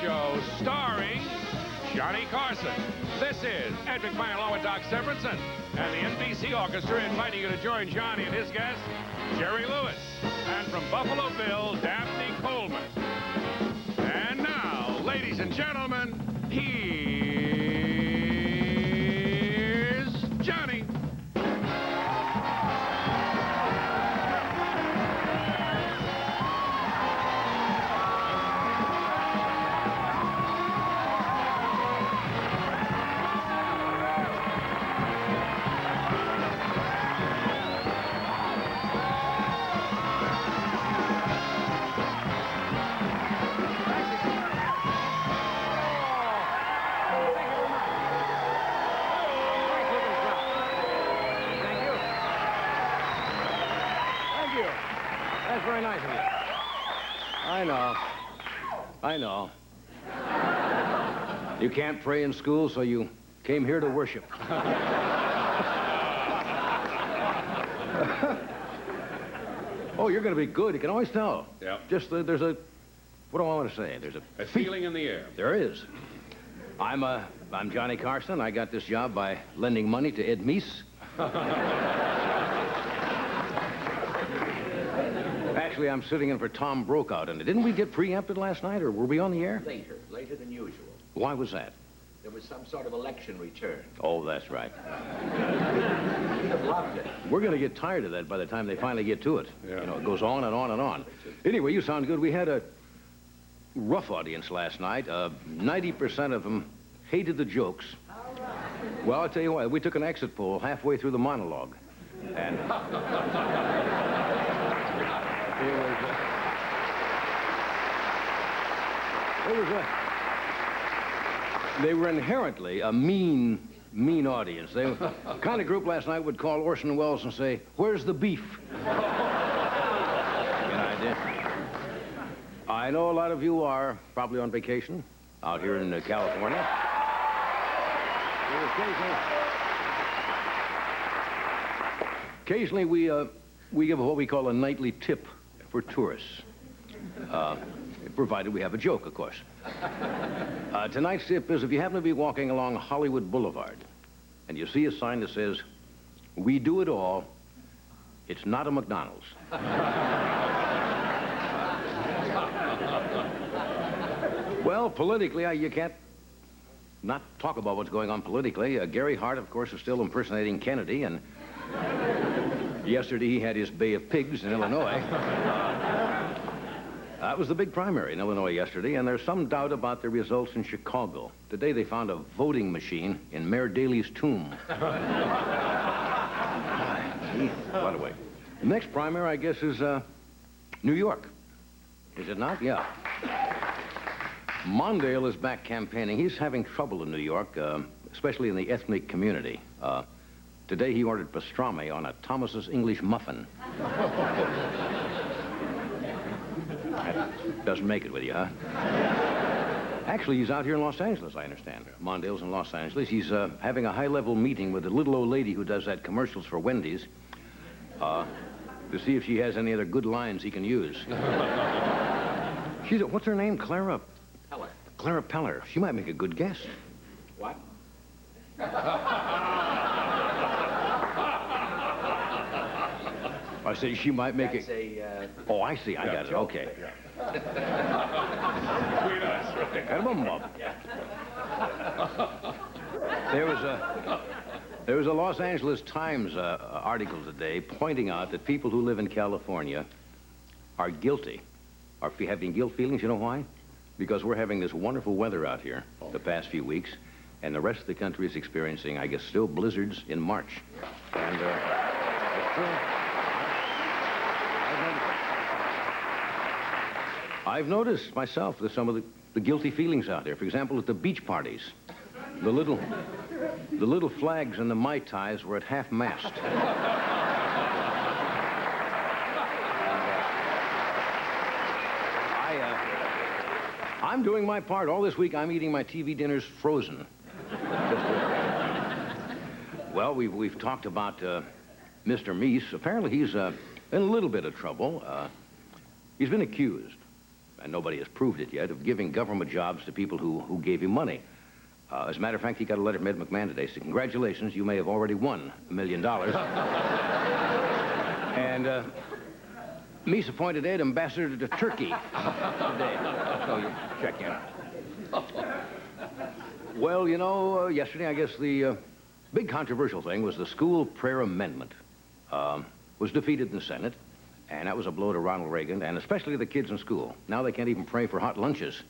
show starring Johnny Carson. This is Ed McMahon along with Doc Severinsen and the NBC Orchestra inviting you to join Johnny and his guest, Jerry Lewis. And from Buffalo Bill, Dabney Coleman. And now, ladies and gentlemen, here's Johnny. That's very nice of you. I know. You can't pray in school, so you came here to worship. Oh, you're going to be good. You can always tell. Yeah. Just there's a, what do I want to say? There's a feeling in the air. There is. I'm Johnny Carson. I got this job by lending money to Ed Meese. Actually, I'm sitting in for Tom Brokaw, and didn't we get preempted last night, or were we on the air? Later than usual. Why was that? There was some sort of election return. Oh, that's right. You'd have loved it. We're going to get tired of that by the time they finally get to it. Yeah. You know, it goes on and on and on. Anyway, you sound good. We had a rough audience last night. 90% of them hated the jokes. Well, I'll tell you what, we took an exit poll halfway through the monologue. And they were inherently a mean audience. They were the kind of group last night would call Orson Welles and say, "Where's the beef?" I know a lot of you are probably on vacation out here in California. Occasionally we give what we call a nightly tip for tourists, provided we have a joke, of course. Tonight's tip is if you happen to be walking along Hollywood Boulevard and you see a sign that says, "We do it all," it's not a McDonald's. Well, politically, you can't not talk about what's going on politically. Gary Hart, of course, is still impersonating Kennedy, and yesterday he had his Bay of Pigs in Illinois. That was the big primary in Illinois yesterday, and there's some doubt about the results in Chicago. Today they found a voting machine in Mayor Daley's tomb. What a way. The next primary, I guess, is New York. Is it not? Yeah. Mondale is back campaigning. He's having trouble in New York, especially in the ethnic community. Today he ordered pastrami on a Thomas's English muffin. That doesn't make it with you, huh? Actually, he's out here in Los Angeles, I understand. Mondale's in Los Angeles. He's having a high-level meeting with a little old lady who does that commercials for Wendy's to see if she has any other good lines he can use. What's her name? Clara Peller. She might make a good guest. What? I say she might make That's it. Oh, I see. I got it. Okay. There was a Los Angeles Times article today pointing out that people who live in California are guilty, are having guilt feelings. You know why? Because we're having this wonderful weather out here the past few weeks, and the rest of the country is experiencing, I guess, still blizzards in March. And it's true. I've noticed myself that some of the guilty feelings out there. For example, at the beach parties, the little flags and the Mai Tais were at half-mast. I'm doing my part. All this week, I'm eating my TV dinners frozen. Well, we've talked about Mr. Meese. Apparently, he's in a little bit of trouble. He's been accused. and nobody has proved it yet, of giving government jobs to people who gave him money. As a matter of fact, he got a letter from Ed McMahon today saying, congratulations, you may have already won $1 million. And Meese appointed Ed ambassador to Turkey today. So you check in. Well, you know, yesterday, I guess the big controversial thing was the school prayer amendment. Was defeated in the Senate, and that was a blow to Ronald Reagan, and especially the kids in school. Now they can't even pray for hot lunches.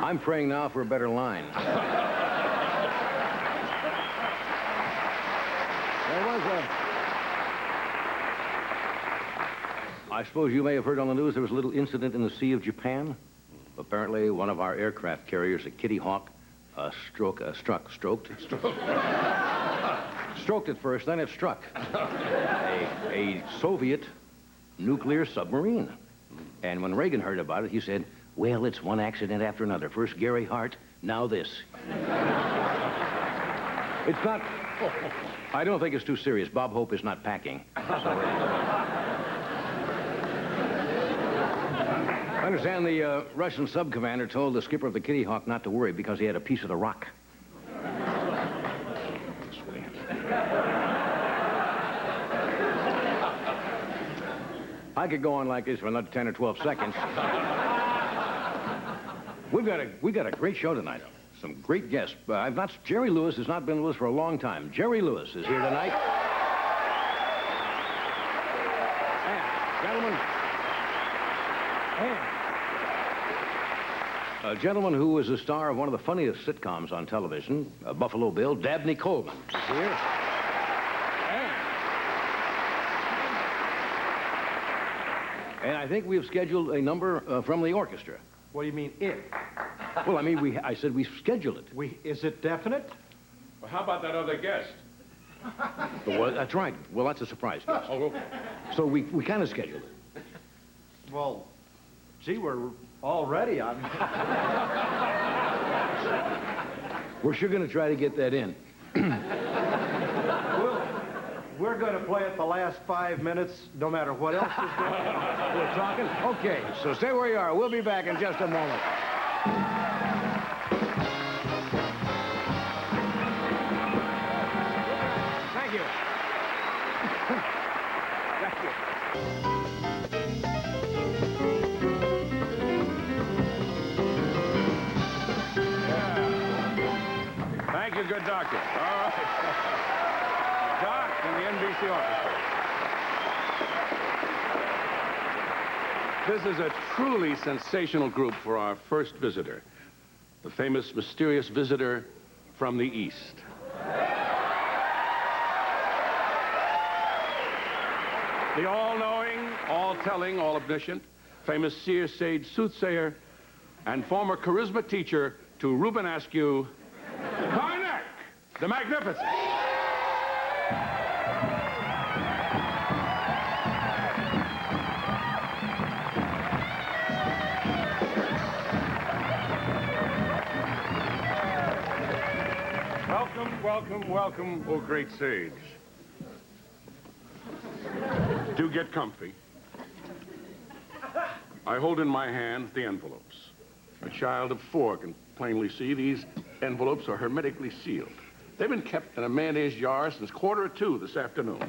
I'm praying now for a better line. I suppose you may have heard on the news there was a little incident in the Sea of Japan. Apparently, one of our aircraft carriers, a Kitty Hawk, stroked at first, then it struck a Soviet nuclear submarine. And when Reagan heard about it, he said, well, it's one accident after another. First Gary Hart, now this. It's not... I don't think it's too serious. Bob Hope is not packing. I understand the Russian sub-commander told the skipper of the Kitty Hawk not to worry because he had a piece of the rock. This way. I could go on like this for another 10 or 12 seconds. We've got a great show tonight. Some great guests. Jerry Lewis has not been with us for a long time. Jerry Lewis is here tonight. And, gentlemen, a gentleman who was the star of one of the funniest sitcoms on television, Buffalo Bill, Dabney Coleman, is here. And I think we've scheduled a number from the orchestra. What do you mean, it? Well, I mean, I said we scheduled it. Is it definite? Well, how about that other guest? Well, that's right. Well, that's a surprise guest. Oh, okay. So we kind of scheduled it. Well, gee, we're all ready. We're sure going to try to get that in. We're going to play it the last 5 minutes, no matter what else is going on. We're talking? Okay, so stay where you are. We'll be back in just a moment. Thank you. Thank you. Thank you, good doctor. All right. Doc and the NBC Orchestra. This is a truly sensational group for our first visitor, the famous mysterious visitor from the East. The all-knowing, all-telling, all-omniscient, famous seer, sage, soothsayer, and former charisma teacher to Reuben Askew, Carnac, the Magnificent. Welcome, welcome, welcome, oh great sage. Do get comfy. I hold in my hands the envelopes. A child of 4 can plainly see these envelopes are hermetically sealed. They've been kept in a mayonnaise jar since 1:45 this afternoon.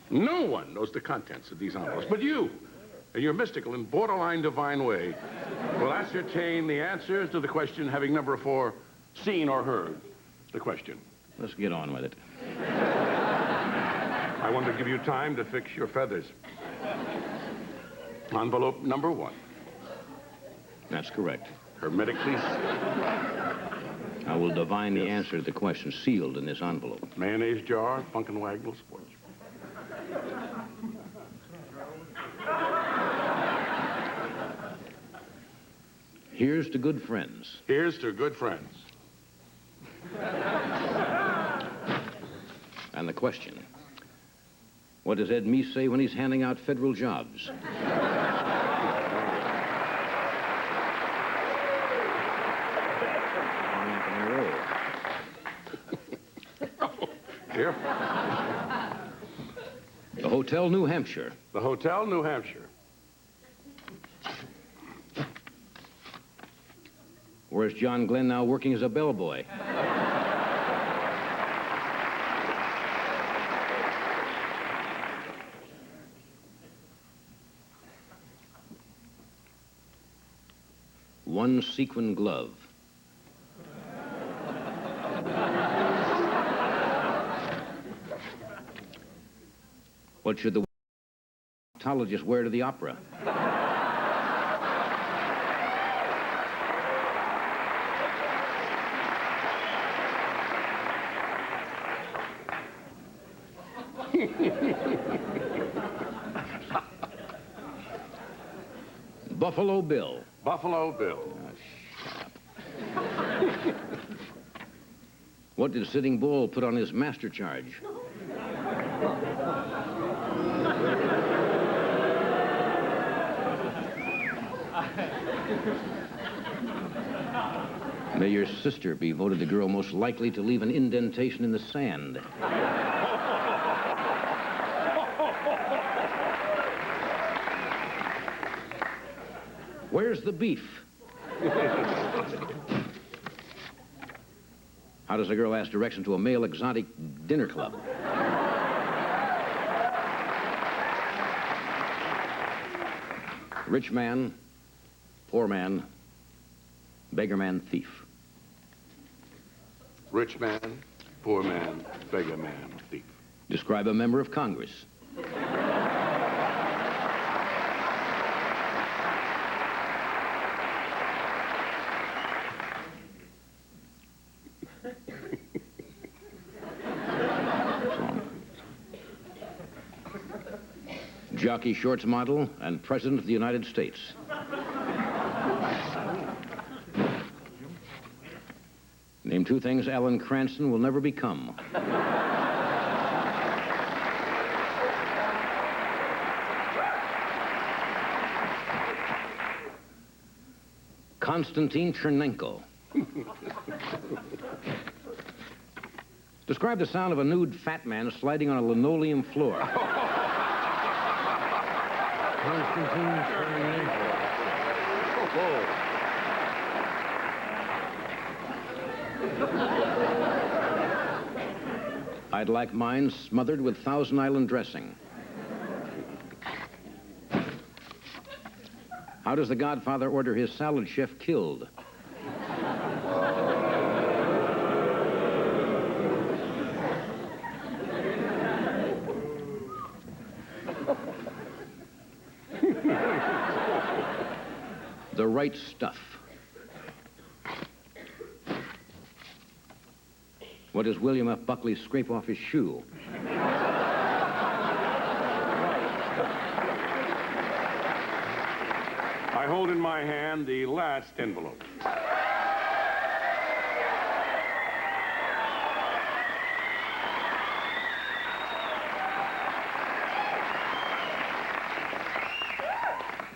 No one knows the contents of these envelopes, but you, in your mystical and borderline divine way, will ascertain the answers to the question, having number 4 seen or heard the question. Let's get on with it. I want to give you time to fix your feathers. Envelope number 1. That's correct. Hermetically. I will divine the answer to the question sealed in this envelope. Mayonnaise jar, Funk and Wagnall Sports. Here's to good friends. Here's to good friends. And the question. What does Ed Meese say when he's handing out federal jobs? Here. The Hotel New Hampshire. The Hotel New Hampshire. Where's John Glenn now working as a bellboy? One sequin glove. What should the ophthalmologist wear to the opera? Buffalo Bill. Buffalo Bill. What did Sitting Bull put on his master charge? May your sister be voted the girl most likely to leave an indentation in the sand. Where's the beef? How does a girl ask direction to a male exotic dinner club? Rich man, poor man, beggar man, thief. Rich man, poor man, beggar man, thief. Describe a member of Congress. Jockey shorts model and President of the United States. Name two things Alan Cranston will never become. Konstantin Chernenko. Describe the sound of a nude fat man sliding on a linoleum floor. Konstantin Chernenko. I'd like mine smothered with Thousand Island dressing. How does the Godfather order his salad chef killed? The right stuff. What does William F. Buckley scrape off his shoe? I hold in my hand the last envelope.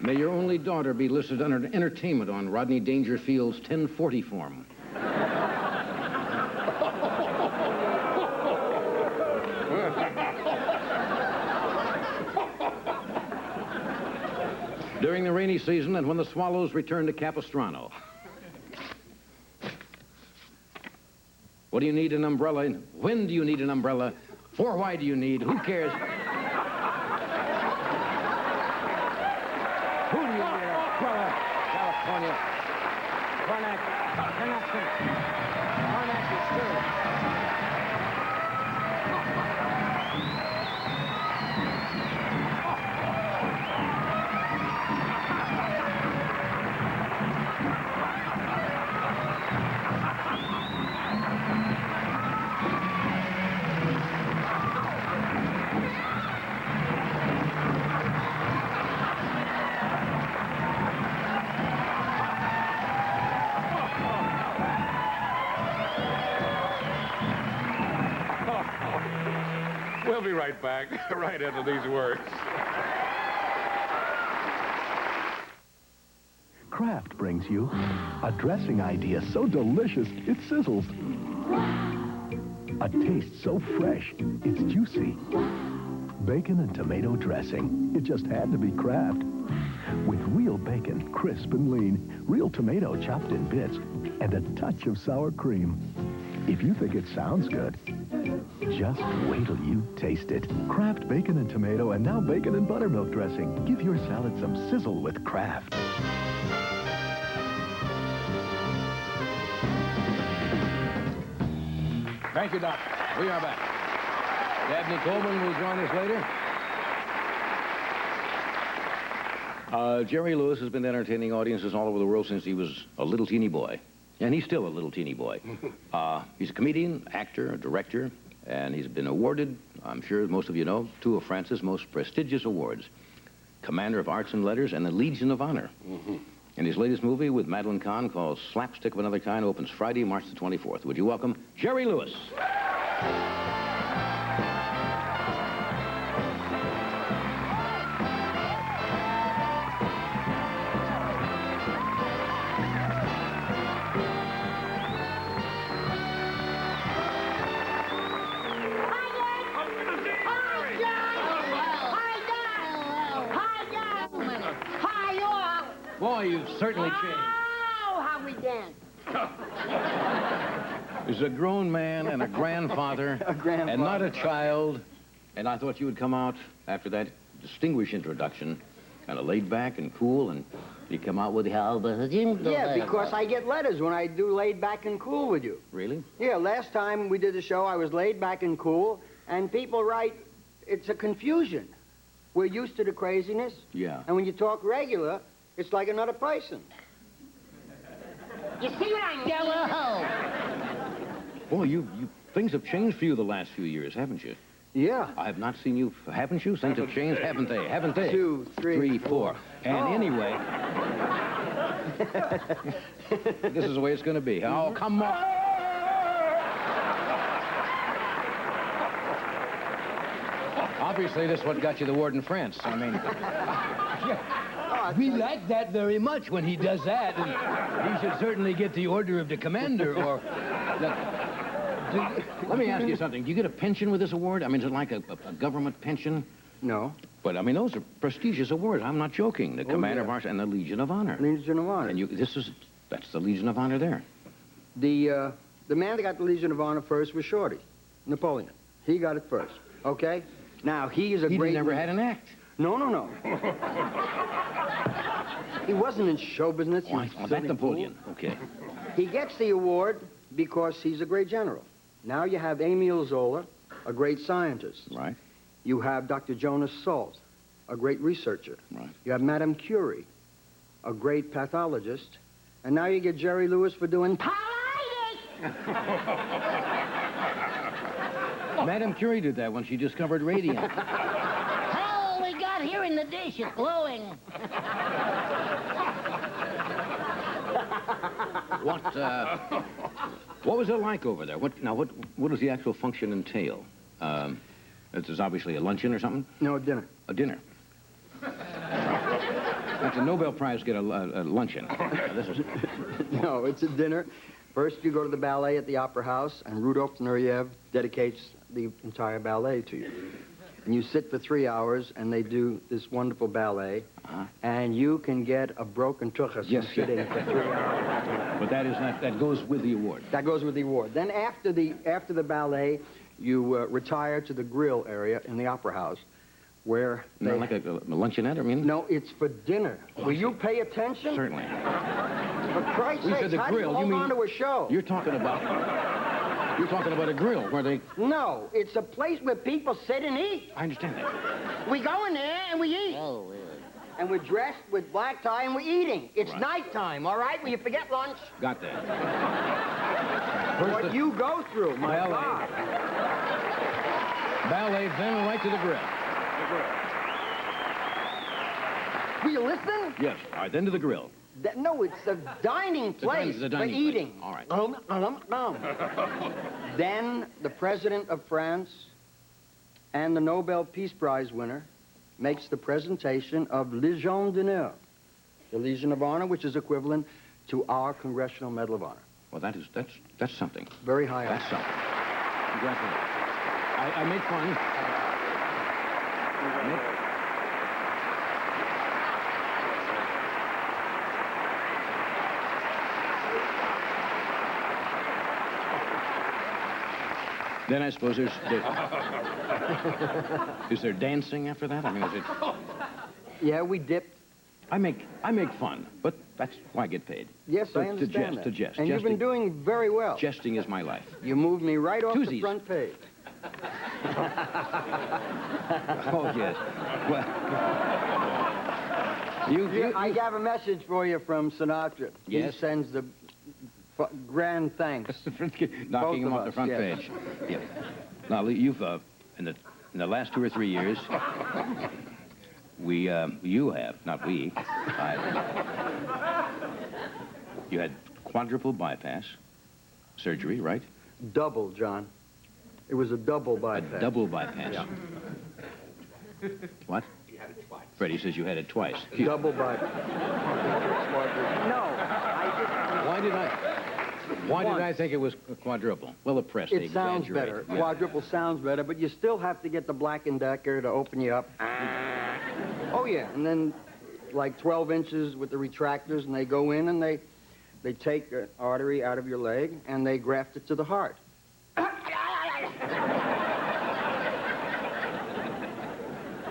May your only daughter be listed under entertainment on Rodney Dangerfield's 1040 form. During the rainy season and when the swallows return to Capistrano. What do you need an umbrella? When do you need an umbrella? For why do you need? Who cares? Who do you need an umbrella? California. Carnac. Carnac is third. We'll be right back, right after these words. Kraft brings you a dressing idea so delicious it sizzles. A taste so fresh it's juicy. bacon and tomato dressing. It just had to be Kraft. With real bacon, crisp and lean, real tomato chopped in bits, and a touch of sour cream. If you think it sounds good, just wait till you taste it. Kraft bacon and tomato, and now bacon and buttermilk dressing. Give your salad some sizzle with Kraft. Thank you, Doc. We are back. Dabney Coleman will join us later. Jerry Lewis has been entertaining audiences all over the world since he was a little teeny boy. And he's still a little teeny boy. He's a comedian, actor, director, and he's been awarded, I'm sure most of you know, two of France's most prestigious awards. Commander of Arts and Letters and the Legion of Honor. And his latest movie with Madeline Kahn called Slapstick of Another Kind opens Friday, March the 24th. Would you welcome Jerry Lewis? Boy, you've certainly changed. Oh, how we dance. He's a grown man and a grandfather, and not a child. And I thought you would come out after that distinguished introduction, kind of laid back and cool, and you come out with Yeah, because I get letters when I do laid back and cool with you. Really? Yeah, last time we did the show, I was laid back and cool, and people write, it's a confusion. We're used to the craziness. Yeah. And when you talk regular, it's like another person. You see what I mean? Boy, things have changed for you the last few years, haven't you? Yeah. I have not seen you, haven't you? Things have changed, haven't they? Haven't they? 2, 3, 4. And anyway, this is the way it's going to be. Oh, come on. Obviously, this is what got you the award in France. I mean, we like that very much when he does that, and he should certainly get the Order of the Commander, or... Let me ask you something. Do you get a pension with this award? I mean, is it like a government pension? No. But, I mean, those are prestigious awards. I'm not joking. The Commander of Arts and the Legion of Honor. Legion of Honor. And that's the Legion of Honor there. The man that got the Legion of Honor first was Shorty, Napoleon. He got it first, okay? Now, he is a great... He never had an act. No. He wasn't in show business. Oh, that's Napoleon. Okay. He gets the award because he's a great general. Now you have Emile Zola, a great scientist. Right. You have Dr. Jonas Salk, a great researcher. Right. You have Madame Curie, a great pathologist. And now you get Jerry Lewis for doing politics! Madame Curie did that when she discovered radium. Oh, we got here in the dish. It's glowing. What was it like over there? What does the actual function entail? This is obviously a luncheon or something? No, dinner. A dinner. That's a Nobel Prize get a luncheon. This is... No, it's a dinner. First, you go to the ballet at the Opera House, and Rudolf Nureyev dedicates the entire ballet to you. And you sit for 3 hours, and they do this wonderful ballet, and you can get a broken tuchus from sitting for 3 hours. But that goes with the award. That goes with the award. Then after the ballet, you retire to the grill area in the Opera House, where Not like a luncheonette, I mean? No, it's for dinner. Will you pay attention? Certainly. For Christ's sake, the how grill. do you hold on to a show? You're talking about a grill where they... No, it's a place where people sit and eat. I understand that. We go in there and we eat. Oh, really? And we're dressed with black tie and we're eating. It's nighttime, all right? Will you forget lunch? Got that. What you go through, my God. Ballet, then right to the grill. Will you listen? Yes. All right, then to the grill. No, it's a dining place the for dining eating. place. All right. Then the President of France and the Nobel Peace Prize winner makes the presentation of Légion d'honneur, the Legion of Honor, which is equivalent to our Congressional Medal of Honor. Well, that's something. Very high. That's something. Congratulations. I made fun. Then I suppose is there dancing after that? I mean, is it? Yeah, we dipped. I make fun, but that's why I get paid. Yes, I understand that. To jest. And you've been doing very well. Jesting is my life. You moved me right off the Tuesdays. front page. Oh, yes. Well, I have a message for you from Sinatra. Yes? He sends the grand thanks. knocking him Both off of the front us, yes. page. Yeah. Now, you've, in the last 2 or 3 years, you have, not we, you had quadruple bypass surgery, right? Double, John. It was a double bypass. A double bypass. Yeah. What? You had it twice. Freddie says you had it twice. Double bypass. No, Why did I think it was quadruple? Well, the press, they it sounds exaggerate. better. Yeah. Quadruple sounds better, but you still have to get the Black & Decker to open you up. Oh, yeah. And then, like 12 inches with the retractors, and they go in and they take an artery out of your leg, and they graft it to the heart.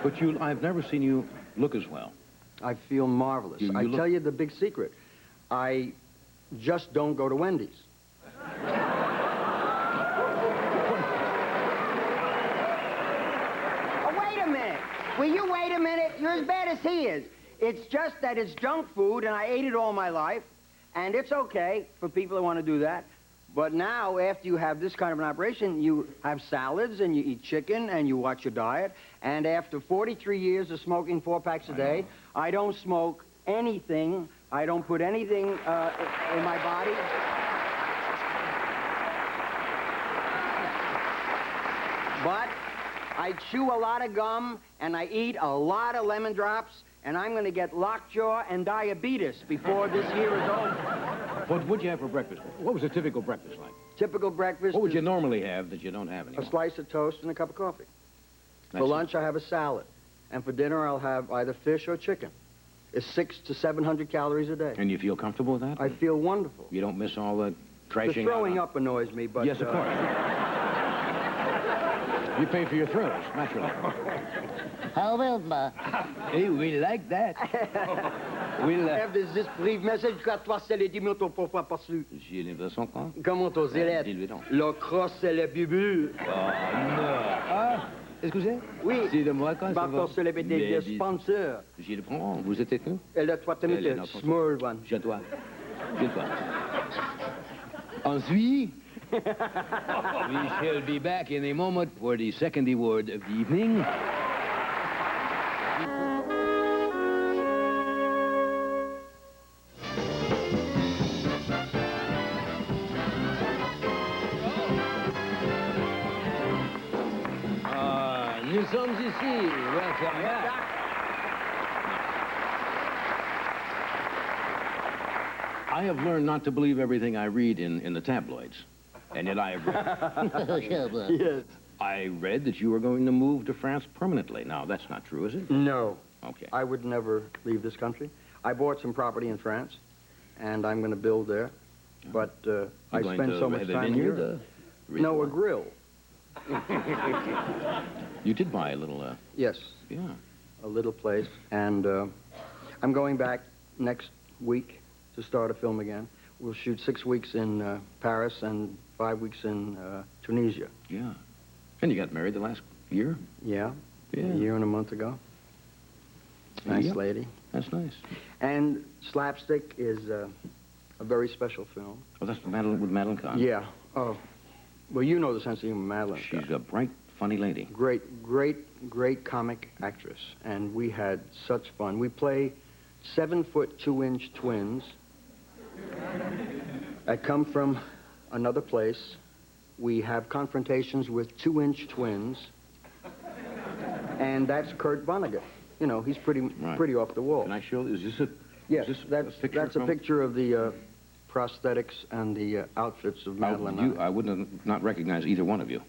But I've never seen you look as well. I feel marvelous. You I look- tell you the big secret. I just don't go to Wendy's. Oh, wait a minute. Will you wait a minute? You're as bad as he is. It's just that it's junk food, and I ate it all my life, and it's okay for people that want to do that. But now, after you have this kind of an operation, you have salads, and you eat chicken, and you watch your diet. And after 43 years of smoking 4 packs a day, I don't smoke anything. I don't put anything in my body. But I chew a lot of gum, and I eat a lot of lemon drops, and I'm going to get lockjaw and diabetes before this year is over. What would you have for breakfast? What was a typical breakfast like? Typical breakfast What would is you normally have that you don't have anymore? a slice of toast and a cup of coffee. For That's lunch, I have a salad. And for dinner, I'll have either fish or chicken. It's 600 to 700 calories a day. And you feel comfortable with that? I feel wonderful. You don't miss all the trashing The throwing out? up annoys me, but... Yes, of course. You pay for your throws, naturally. How well, ma? Hey, we like that. We'll, Have this brief message qu'à toi, c'est les 10 minutes pour faire passer. J'ai l'impression qu'on... Comment on dirait? Dis-lui donc. Le cross, c'est le bubu. Oh, non. Ah, excusez? Oui. C'est de moi quand ça va. Maintenant, c'est les sponsors. J'y le prends. Vous êtes avec nous? Et le 3 minutes, Elle est le small one. Je dois. Ensuite, we shall be back in a moment for the second award of the evening. Nous sommes ici. Welcome back. I have learned not to believe everything I read in the tabloids. And yet I agree. Yes. I read that you were going to move to France permanently. Now, that's not true, is it? No. Okay. I would never leave this country. I bought some property in France, and I'm going to build there. But I going spend to so much have a time vineyard, here. Really? No, a grill. You did buy a little, Yes, yeah. a little place. And I'm going back next week to start a film again. We'll shoot 6 weeks in Paris and 5 weeks in Tunisia. Yeah. And you got married the last year? Yeah, Yeah. a year and a month ago. Nice Yep. lady. That's nice. And Slapstick is a very special film. Oh, that's with Madeline Kahn? Yeah. Oh, well, you know the sense of humor, Madeline. She's a bright, funny lady. Great comic actress, and we had such fun. We play 7-foot 2-inch twins that come from another place. We have confrontations with 2-inch twins, and that's Kurt Vonnegut. You know, he's pretty off the wall. Can I show? Is this a? Yes, is this that's a picture of the prosthetics and the outfits of Madeline. and I. I wouldn't not recognize either one of you.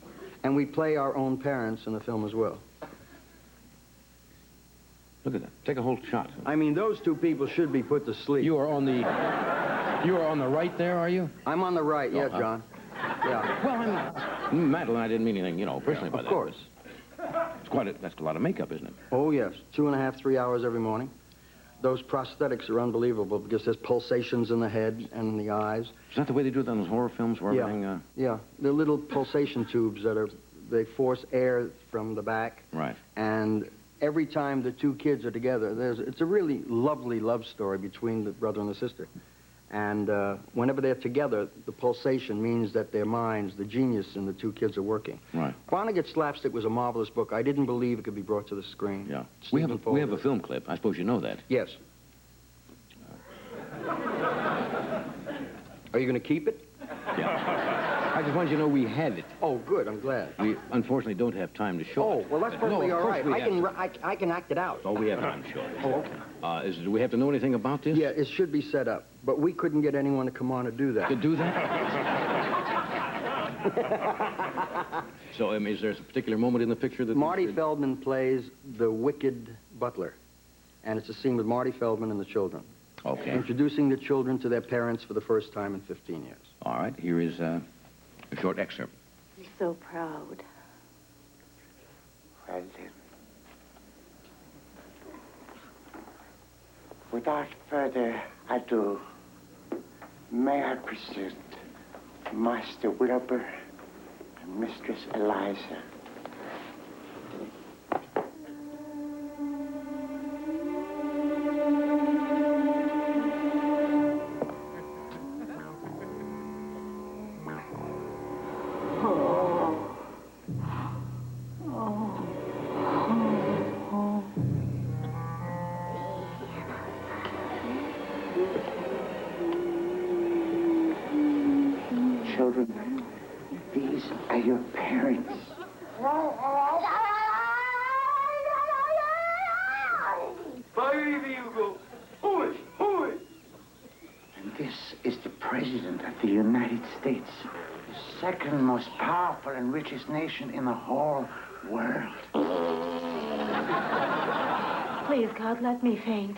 And we play our own parents in the film as well. Look at that. Take a whole shot. I mean, those two people should be put to sleep. You are on the right there, are you? I'm on the right, yeah, John. Yeah. Well, Madeline, I didn't mean anything, personally by that. Of course. That's a lot of makeup, isn't it? Oh, yes. 2.5, 3 hours every morning. Those prosthetics are unbelievable because there's pulsations in the head and the eyes. Is that the way they do it on those horror films where everything... Yeah. They're little pulsation tubes they force air from the back. Right. And every time the two kids are together, it's a really lovely love story between the brother and the sister. And whenever they're together, the pulsation means that their minds, the genius in the two kids are working. Right. Vonnegut Slapstick was a marvelous book. I didn't believe it could be brought to the screen. Yeah. We have a film clip. I suppose you know that. Yes. Are you going to keep it? Yeah. I just wanted you to know we had it. Oh, good. I'm glad. We unfortunately don't have time to show it. Oh, well, that's perfectly all right. I can act it out. Oh, we have time to show it. Oh, okay. Do we have to know anything about this? Yeah, it should be set up. But we couldn't get anyone to come on and do that. To do that? So, is there a particular moment in the picture that... Marty Feldman plays the wicked butler. And it's a scene with Marty Feldman and the children. Okay. Introducing the children to their parents for the first time in 15 years. All right, here is a short excerpt. You're so proud. Well then, without further ado, may I present Master Wilbur and Mistress Eliza. Children, these are your parents. And this is the President of the United States, the second most powerful and richest nation in the whole world. Please, God, let me faint.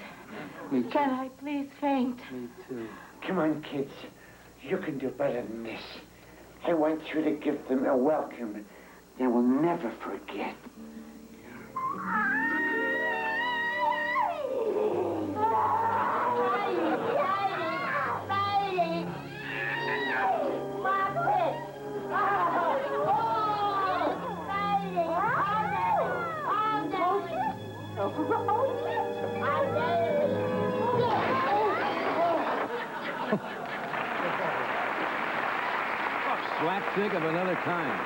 Me too. Can I please faint? Me too. Come on, kids. You can do better than this. I want you to give them a welcome they will never forget. Slapstick of another kind.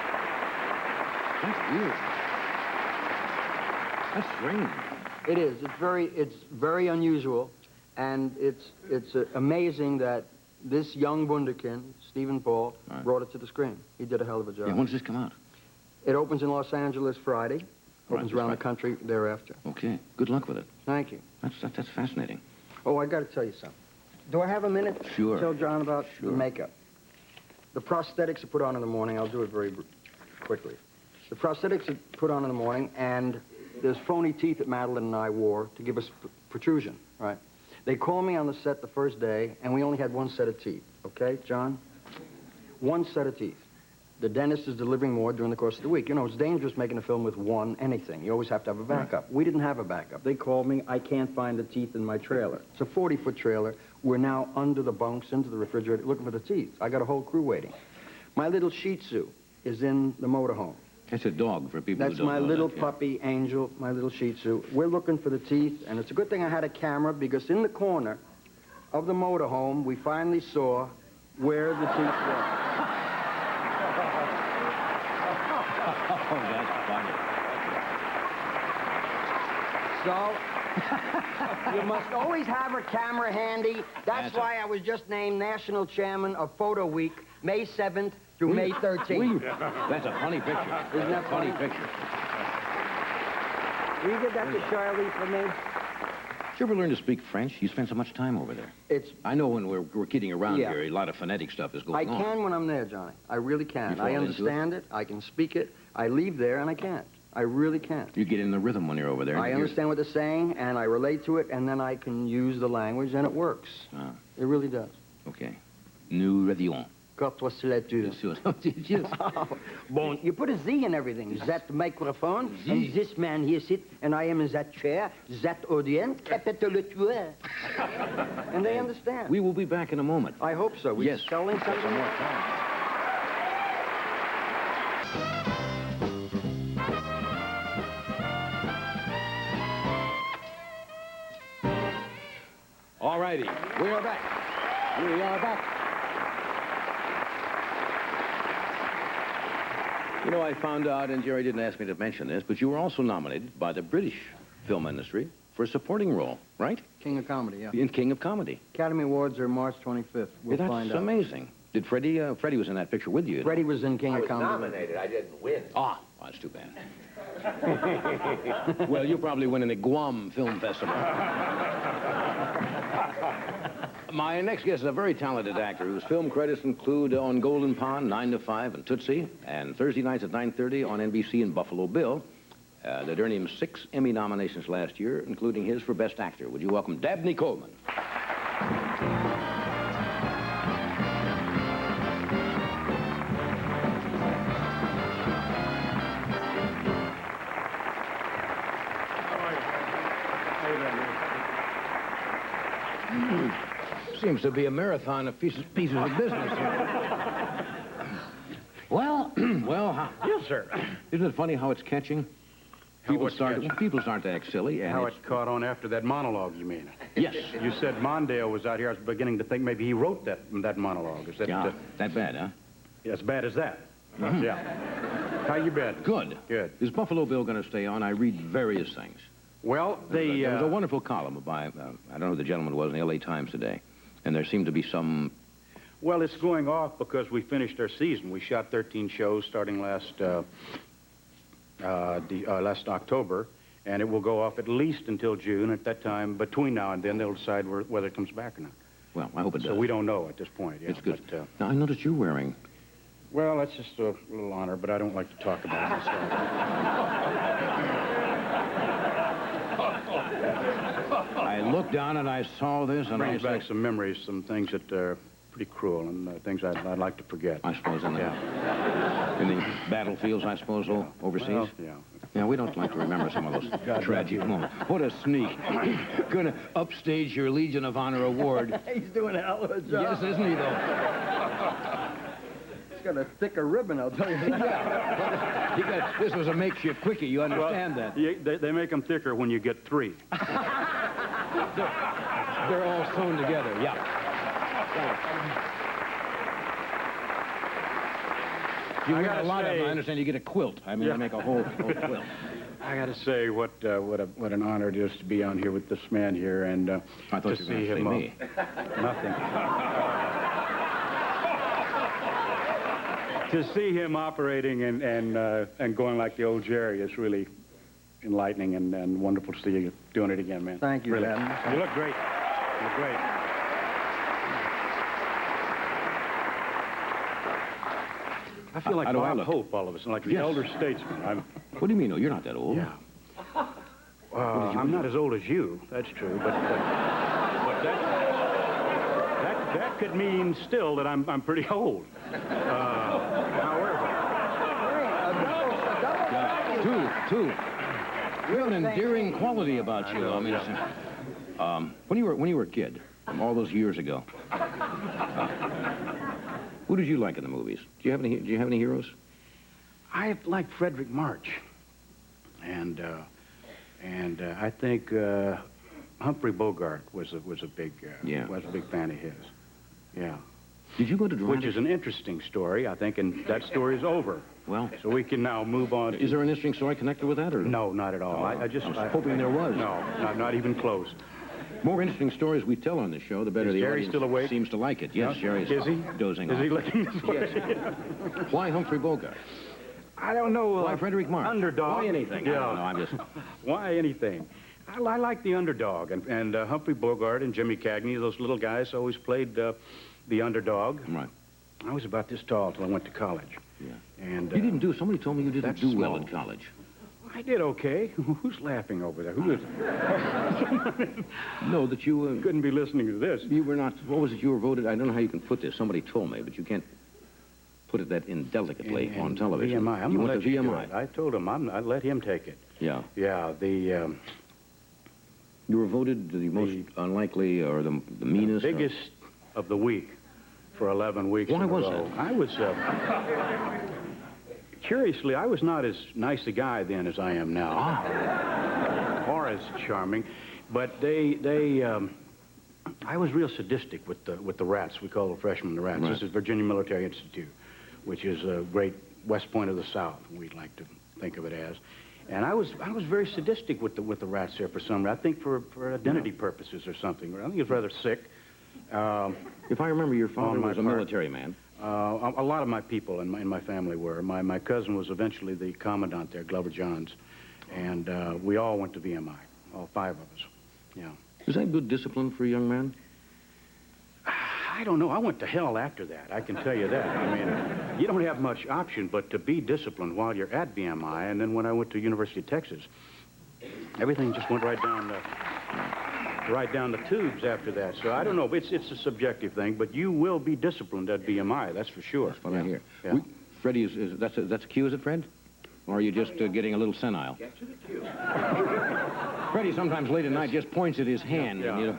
That's weird. That's strange. It is. It's very unusual, and it's amazing that this young wunderkind, Stephen Paul, brought it to the screen. He did a hell of a job. Yeah, when does this come out? It opens in Los Angeles Friday. Opens around the country thereafter. Okay. Good luck with it. Thank you. That's fascinating. Oh, I got to tell you something. Do I have a minute Sure. to tell John about Sure. the makeup? The prosthetics are put on in the morning. I'll do it very quickly. The prosthetics are put on in the morning, and there's phony teeth that Madeline and I wore to give us protrusion, right? They called me on the set the first day, and we only had one set of teeth, okay, John? One set of teeth. The dentist is delivering more during the course of the week. You know, it's dangerous making a film with anything. You always have to have a backup. Right. We didn't have a backup. They called me, I can't find the teeth in my trailer. It's a 40-foot trailer. We're now under the bunks, into the refrigerator, looking for the teeth. I got a whole crew waiting. My little Shih Tzu is in the motorhome. That's a dog for people who That's don't my know little that, yeah. puppy, Angel, my little Shih Tzu. We're looking for the teeth, and it's a good thing I had a camera, because in the corner of the motorhome, we finally saw where the teeth were. Oh, that's funny. So, you must always have a camera handy. That's why I was just named National Chairman of Photo Week, May 7th through May 13th. That's a funny picture. Isn't that funny? Picture. Will you give that to Charlie for me? Did you ever learn to speak French? You spend so much time over there. I know when we're kidding around here, a lot of phonetic stuff is going on. I can when I'm there, Johnny. I really can. You fall I into understand it. I can speak it. I leave there and I can't. I really can't. You get in the rhythm when you're over there. I understand what they're saying, and I relate to it, and then I can use the language, and it works. Ah. It really does. Okay. Nous redions. Quand-toi cela dure. Bon, you put a Z in everything. That microphone, and this man here sit, and I am in that chair, that audience, capite le tueur. And they understand. We will be back in a moment. I hope so. We're Yes. selling something more time. All righty. We are back. We are back. You know, I found out, and Jerry didn't ask me to mention this, but you were also nominated by the British film industry for a supporting role, right? King of Comedy, yeah. In King of Comedy. Academy Awards are March 25th. We'll That's find out. amazing. Did Freddie, Freddie was in that picture with you. Freddie was in King I of was Comedy. nominated. I didn't win. Ah, well, that's too bad. Well, you'll probably win in the Guam Film Festival. My next guest is a very talented actor whose film credits include On Golden Pond, 9 to 5, and Tootsie, and Thursday nights at 9:30 on NBC and Buffalo Bill. That earned him 6 Emmy nominations last year, including his for Best Actor. Would you welcome Dabney Coleman? Seems to be a marathon of pieces of business here. Well, Yes, sir. Isn't it funny how it's catching? People what's start catching? people start to act silly, and How it caught on after that monologue, you mean? yes, You said Mondale was out here. I was beginning to think maybe he wrote that monologue. Is that yeah, that bad, huh? as bad as that? Yeah. How you been? Good. Good. Is Buffalo Bill going to stay on? I read various things. Well, There was a wonderful column by I don't know who the gentleman was in the L.A. Times today, and there seemed to be some. Well, it's going off because we finished our season. We shot 13 shows starting last October, and it will go off at least until June. At that time, between now and then, they'll decide whether it comes back or not. Well, I hope it does. So we don't know at this point. Yeah, It's good. But, Now, I noticed you're wearing. well, that's just a little honor, but I don't like to talk about it myself. I looked down and I saw this, and I Brings back said, some memories, some things that are pretty cruel, and things I'd like to forget. I suppose in the Yeah. in the battlefields, I suppose, overseas. Well, yeah. Yeah, we don't like to remember some of those tragic moments. What a sneak. Gonna upstage your Legion of Honor award. He's doing a hell of a job. Yes, isn't he, though? He's got a thicker ribbon, I'll tell you that. This was a makeshift quickie, you understand that? They make them thicker when you get 3. They're all sewn together, yeah. You I get gotta a lot of them. say- I understand you get a quilt. I mean, Yeah. you make a whole quilt. I got to say what an honor it is to be on here with this man here and I thought to you were see going to him. say me. Nothing. To see him operating and going like the old Jerry is really enlightening and wonderful to see you doing it again, man. Thank you, really. Adam. You look great. You look great. I feel like How do I Bob look? Hope all of us, like the Yes. elder statesman. What do you mean? No, you're not that old. Yeah. I'm not as old as you, that's true, but that could mean still that I'm pretty old. However, Two. Real endearing quality about you. I mean, when you were a kid, all those years ago, who did you like in the movies? Do you have any heroes? I like Frederick March, and I think Humphrey Bogart was a big fan of his. Yeah. Did you go to drama? Which is an interesting story, I think, and that story is over. Well, So we can now move on. is there an interesting story connected with that, or No, not at all. I I was hoping there was. No, not even close. More interesting stories we tell on the show, the better Is the Jerry audience still awake? seems to like it. Yes, No? Jerry's Is he? dozing Is off. he looking this way? Why Humphrey Bogart? I don't know. Why Frederick March? Underdog. Why anything? I don't know. I'm just. Why anything? I like the underdog, and Humphrey Bogart and Jimmy Cagney, those little guys, always played the underdog. Right. I was about this tall till I went to college. Yeah. And You didn't do. Somebody told me you didn't that's do well small. in college. I did okay. Who's laughing over there? Who is? No, that you... Couldn't be listening to this. You were not... What was it you were voted? I don't know how you can put this. Somebody told me, but you can't put it that indelicately on television. VMI. I'm you going went to to let you do VMI. it. I told him I'd let him take it. Yeah. Yeah, You were voted the most unlikely or the meanest... The biggest of the week for 11 weeks Why in a was row. that? I was... Curiously, I was not as nice a guy then as I am now. Or as charming. But I was real sadistic with the rats. We call the freshmen the rats. Right. This is Virginia Military Institute, which is a great West Point of the South, we'd like to think of it as. And I was very sadistic with the rats there for some reason. I think for identity purposes or something. I think he was rather sick. If I remember, your father was a military man. A lot of my people in my family were. My cousin was eventually the commandant there, Glover Johns. And we all went to VMI, all 5 of us. Yeah. Is that good discipline for a young man? I don't know. I went to hell after that. I can tell you that. I mean, you don't have much option but to be disciplined while you're at VMI. And then when I went to University of Texas, everything just went right down the tubes after that. So I don't know. It's a subjective thing, but you will be disciplined at VMI. That's for sure. That's what I hear. Yeah. Freddie, that's a cue, is it, Fred? Or are you just getting a little senile? Get to the cue. Freddie sometimes late at night just points at his hand. Yeah.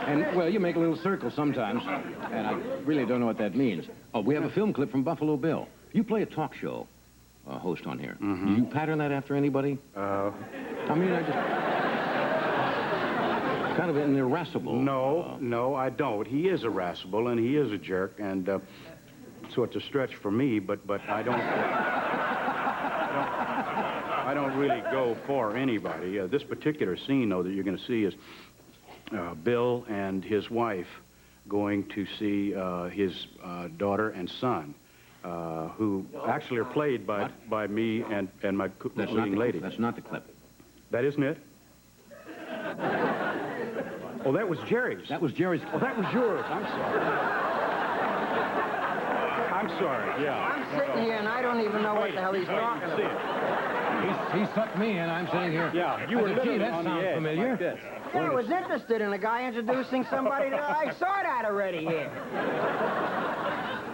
And, and, well, you make a little circle sometimes, and I really don't know what that means. Oh, we have a film clip from Buffalo Bill. You play a talk show host on here. Mm-hmm. Do you pattern that after anybody? I mean, I just... kind of an irascible... No, I don't. He is irascible, and he is a jerk, and so it's a stretch for me, but I don't... I don't really go for anybody. This particular scene, though, that you're going to see is Bill and his wife going to see his daughter and son, who actually are played by me and my leading lady. That's not the clip. That isn't it? Oh, that was Jerry's. That was Jerry's. Oh, that was yours. I'm sorry. I'm sorry, yeah. I'm sitting here and I don't even know what the hell he's talking about. He sucked me in. I'm sitting here. Yeah, you were literally that on the sounds edge, familiar. like this. Yeah, I was interested in a guy introducing somebody that I saw that already here.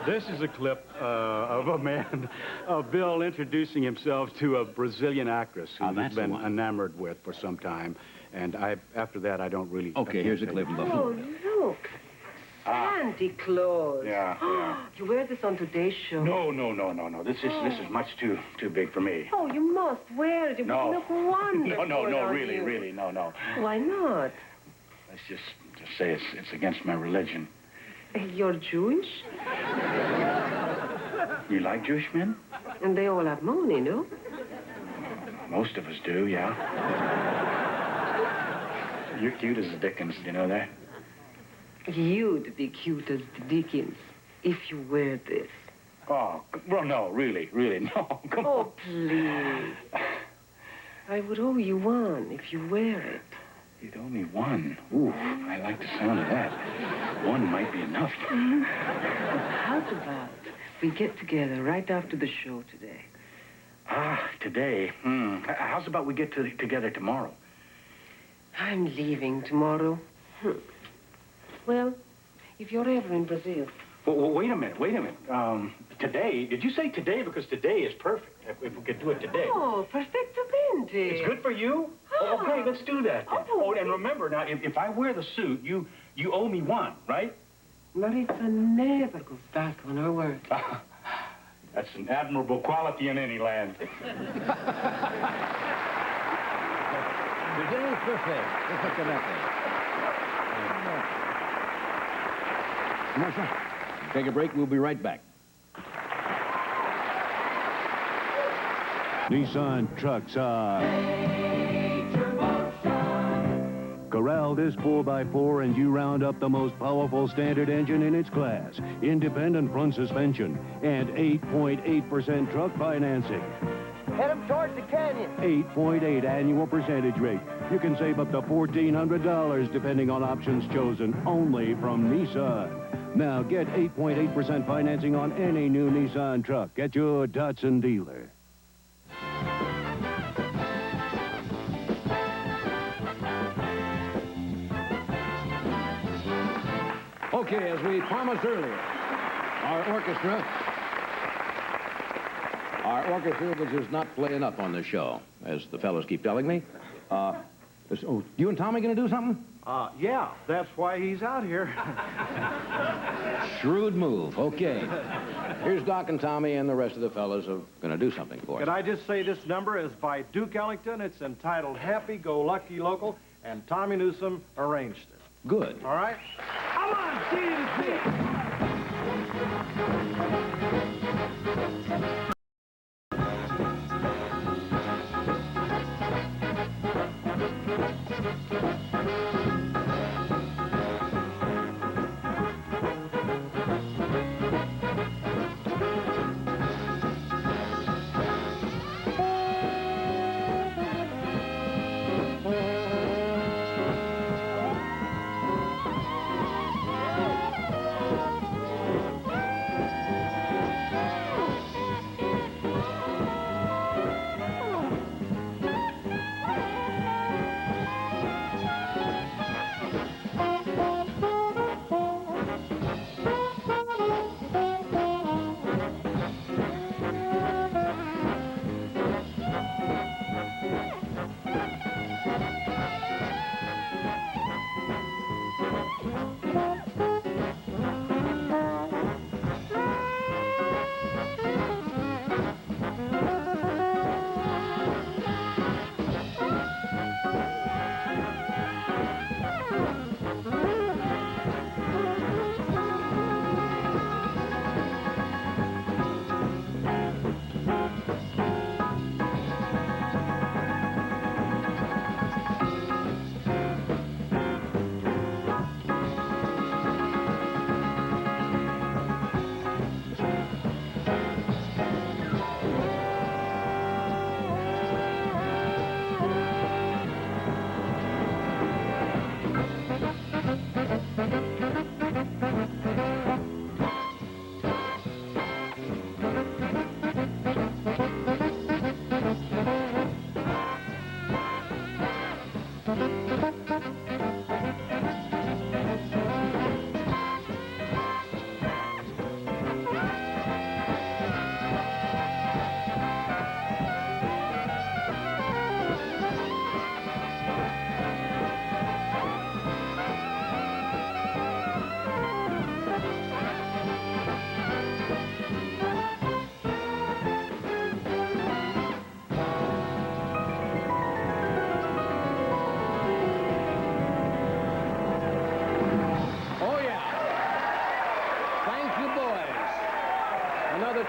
This is a clip of a man, of Bill introducing himself to a Brazilian actress who he's been enamored with for some time. And after that, I don't really... Okay, here's a clip of Buffalo. Oh, look. Santa Claus. Yeah. You wear this on today's show. No. This is much too big for me. Oh, you must wear it. It would look wonderful. No, on really, you. no. Why not? Let's just say it's against my religion. You're Jewish? You like Jewish men? And they all have money, no? Most of us do, yeah. You're cute as the Dickens, do you know that? You'd be cute as the Dickens if you wear this. Oh, well, no, really, no. Come on. Oh, please. I would owe you one if you wear it. You'd owe me one. Ooh, I like the sound of that. One might be enough. How about we get together right after the show today? Today? How's about we get together tomorrow? I'm leaving tomorrow. Well, if you're ever in Brazil. Well, wait a minute. Today? Did you say today? Because today is perfect. If we could do it today. Oh, perfectamente. It's good for you? Oh, okay, let's do that then. Oh, and remember, now, if I wear the suit, you owe me one, right? Maritza never goes back on her word. That's an admirable quality in any land. Today, perfect. Marshal, take a break. We'll be right back. Nissan trucks are corral this 4x4 and you round up the most powerful standard engine in its class, independent front suspension, and 8.8% truck financing. Head him towards the canyon. 8.8 annual percentage rate. You can save up to $1,400 depending on options chosen only from Nissan. Now get 8.8% financing on any new Nissan truck at your Datsun dealer. Okay, as we promised earlier, our orchestra, which is not playing up on the show, as the fellows keep telling me. You and Tommy going to do something? Yeah, that's why he's out here. Shrewd move. Okay. Here's Doc and Tommy, and the rest of the fellows are going to do something for us. Can I just say this number is by Duke Ellington? It's entitled Happy Go Lucky Local, and Tommy Newsom arranged it. Good. All right? Come on, see it.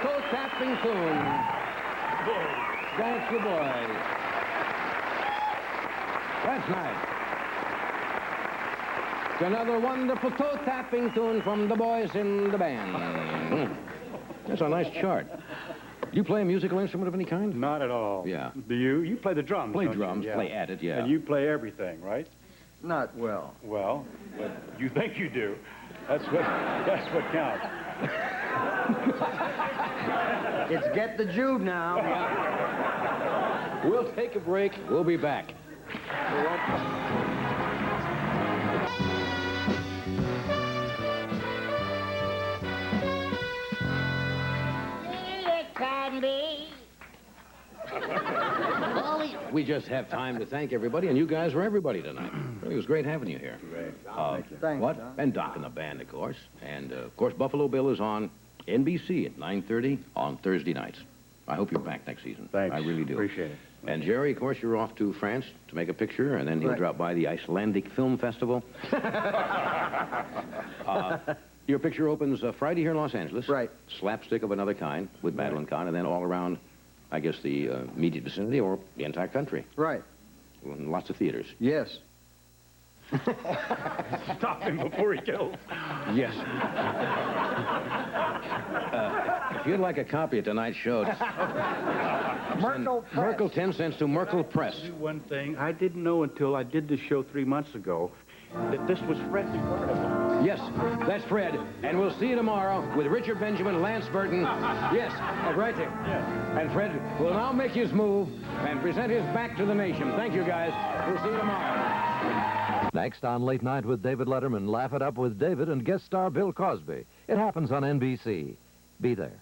Toe-tapping tune. Thank you, boys. That's nice. It's another wonderful toe-tapping tune from the boys in the band. That's a nice chart. Do you play a musical instrument of any kind? Not at all. Yeah. Do you? You play the drums, Play don't drums, you? Yeah. play at it, yeah. And you play everything, right? Not well. Well, but you think you do. That's what counts. It's get the Jude now. We'll take a break. We'll be back. We just have time to thank everybody, and you guys are everybody tonight. Really, it was great having you here. Great. Thank you. Thanks, What? John. And Doc and the band, of course. And, of course, Buffalo Bill is on NBC at 9:30 on Thursday nights. I hope you're back next season. Thanks. I really do. Appreciate it. And, Jerry, of course, you're off to France to make a picture, and then you'll Right. drop by the Icelandic Film Festival. Your picture opens Friday here in Los Angeles. Right. Slapstick of another kind with Madeline Kahn, and then all around, I guess, the immediate vicinity or the entire country. Right. In lots of theaters. Yes. Stop him before he kills. Yes. If you'd like a copy of tonight's show, Merkel 10 cents to Merkel Press. One thing I didn't know until I did this show 3 months ago that this was Fred DeGardo. Yes, that's Fred. And we'll see you tomorrow with Richard Benjamin, Lance Burton. Yes, right there. Yeah. And Fred will now make his move and present his back to the nation. Thank you, guys. We'll see you tomorrow. Next on Late Night with David Letterman, Laugh It Up with David and guest star Bill Cosby. It happens on NBC. Be there.